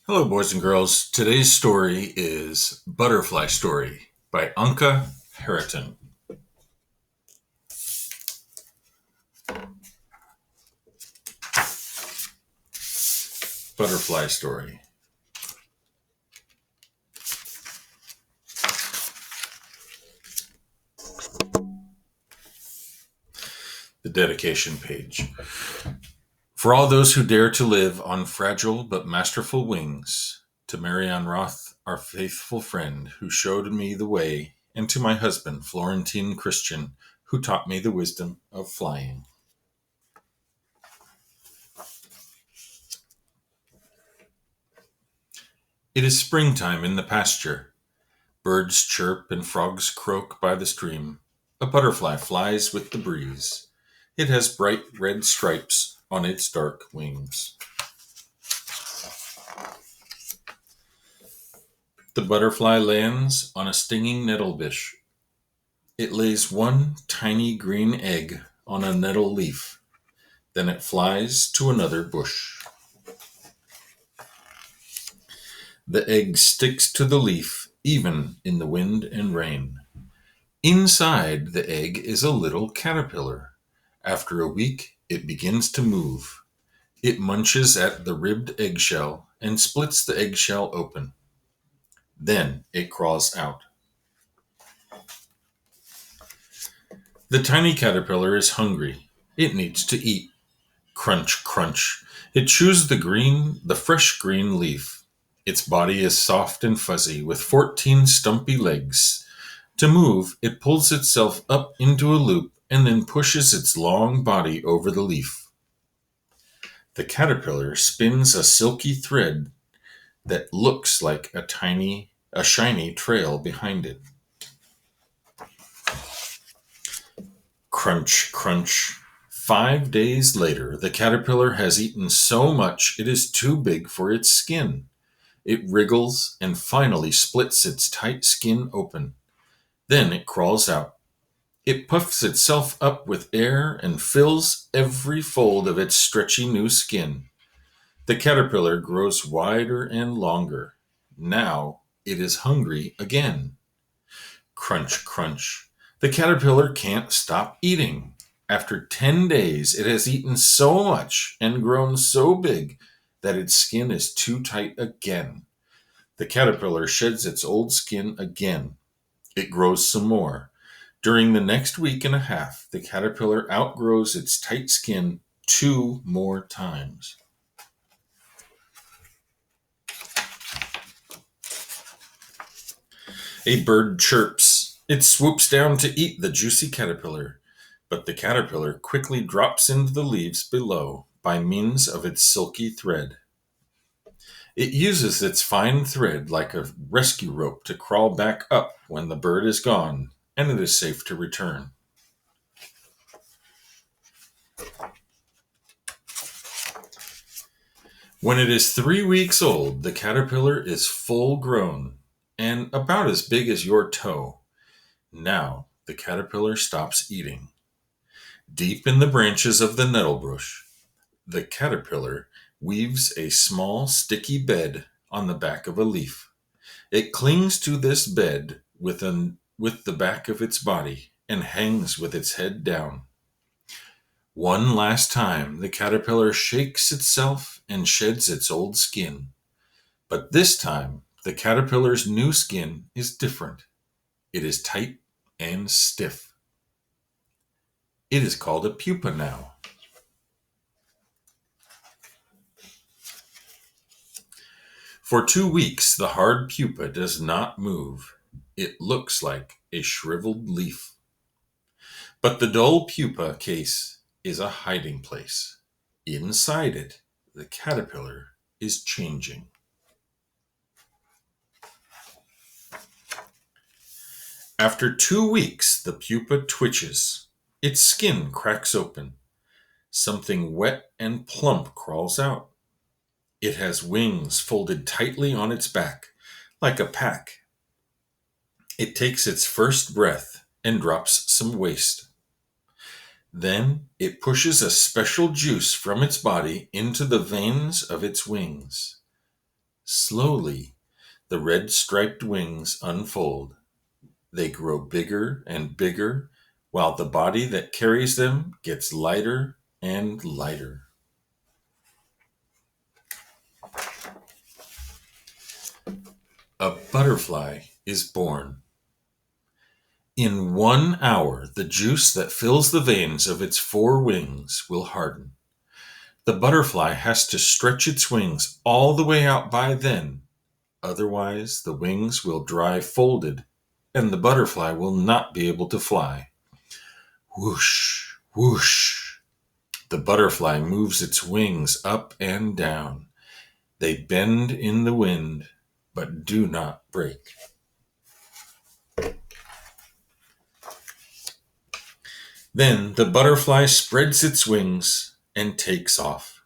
Hello, boys and girls. Today's story is Butterfly Story by Anka Harriton. Butterfly Story. The dedication page. For all those who dare to live on fragile but masterful wings, to Marianne Roth, our faithful friend, who showed me the way, and to my husband, Florentine Christian, who taught me the wisdom of flying. It is springtime in the pasture. Birds chirp and frogs croak by the stream. A butterfly flies with the breeze. It has bright red stripes on its dark wings. The butterfly lands on a stinging nettlebush. It lays one tiny green egg on a nettle leaf. Then it flies to another bush. The egg sticks to the leaf, even in the wind and rain. Inside the egg is a little caterpillar. After a week, it begins to move. It munches at the ribbed eggshell and splits the eggshell open. Then it crawls out. The tiny caterpillar is hungry. It needs to eat. Crunch, crunch. It chews the fresh green leaf. Its body is soft and fuzzy with 14 stumpy legs. To move, it pulls itself up into a loop and then pushes its long body over the leaf. The caterpillar spins a silky thread that looks like a shiny trail behind it. Crunch, crunch. 5 days later, the caterpillar has eaten so much it is too big for its skin. It wriggles and finally splits its tight skin open. Then it crawls out. It puffs itself up with air and fills every fold of its stretchy new skin. The caterpillar grows wider and longer. Now it is hungry again. Crunch, crunch. The caterpillar can't stop eating. After 10 days, it has eaten so much and grown so big that its skin is too tight again. The caterpillar sheds its old skin again. It grows some more. During the next week and a half, the caterpillar outgrows its tight skin 2 more times. A bird chirps. It swoops down to eat the juicy caterpillar, but the caterpillar quickly drops into the leaves below by means of its silky thread. It uses its fine thread like a rescue rope to crawl back up when the bird is gone and it is safe to return. When it is 3 weeks old, the caterpillar is full grown and about as big as your toe. Now the caterpillar stops eating. Deep in the branches of the nettlebush, the caterpillar weaves a small sticky bed on the back of a leaf. It clings to this bed with the back of its body and hangs with its head down. One last time, the caterpillar shakes itself and sheds its old skin. But this time, the caterpillar's new skin is different. It is tight and stiff. It is called a pupa now. For 2 weeks, the hard pupa does not move. It looks like a shriveled leaf. But the dull pupa case is a hiding place. Inside it, the caterpillar is changing. After 2 weeks, the pupa twitches. Its skin cracks open. Something wet and plump crawls out. It has wings folded tightly on its back, like a pack. It takes its first breath and drops some waste. Then it pushes a special juice from its body into the veins of its wings. Slowly, the red striped wings unfold. They grow bigger and bigger, while the body that carries them gets lighter and lighter. A butterfly is born. In 1 hour, the juice that fills the veins of its four wings will harden. The butterfly has to stretch its wings all the way out by then, otherwise, the wings will dry folded and the butterfly will not be able to fly. Whoosh, whoosh. The butterfly moves its wings up and down. They bend in the wind, but do not break. Then the butterfly spreads its wings and takes off.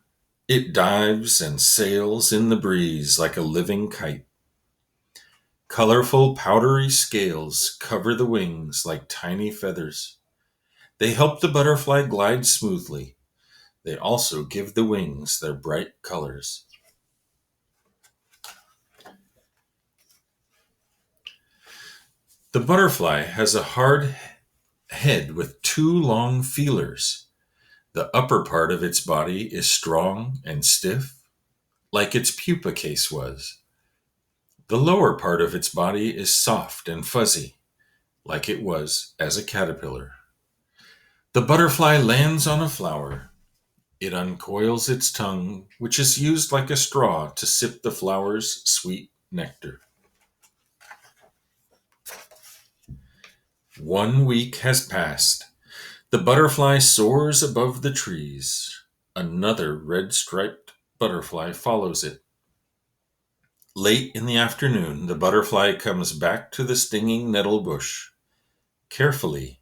It dives and sails in the breeze like a living kite. Colorful, powdery scales cover the wings like tiny feathers. They help the butterfly glide smoothly. They also give the wings their bright colors. The butterfly has a hard head with two long feelers. The upper part of its body is strong and stiff, like its pupa case was. The lower part of its body is soft and fuzzy, like it was as a caterpillar. The butterfly lands on a flower. It uncoils its tongue, which is used like a straw to sip the flower's sweet nectar. 1 week has passed. The butterfly soars above the trees. Another red striped butterfly follows it. Late in the afternoon, the butterfly comes back to the stinging nettle bush. Carefully,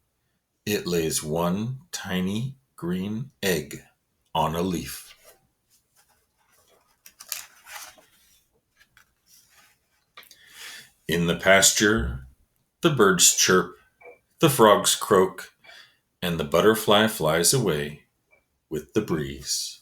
it lays one tiny green egg on a leaf. In the pasture, the birds chirp, the frogs croak, and the butterfly flies away with the breeze.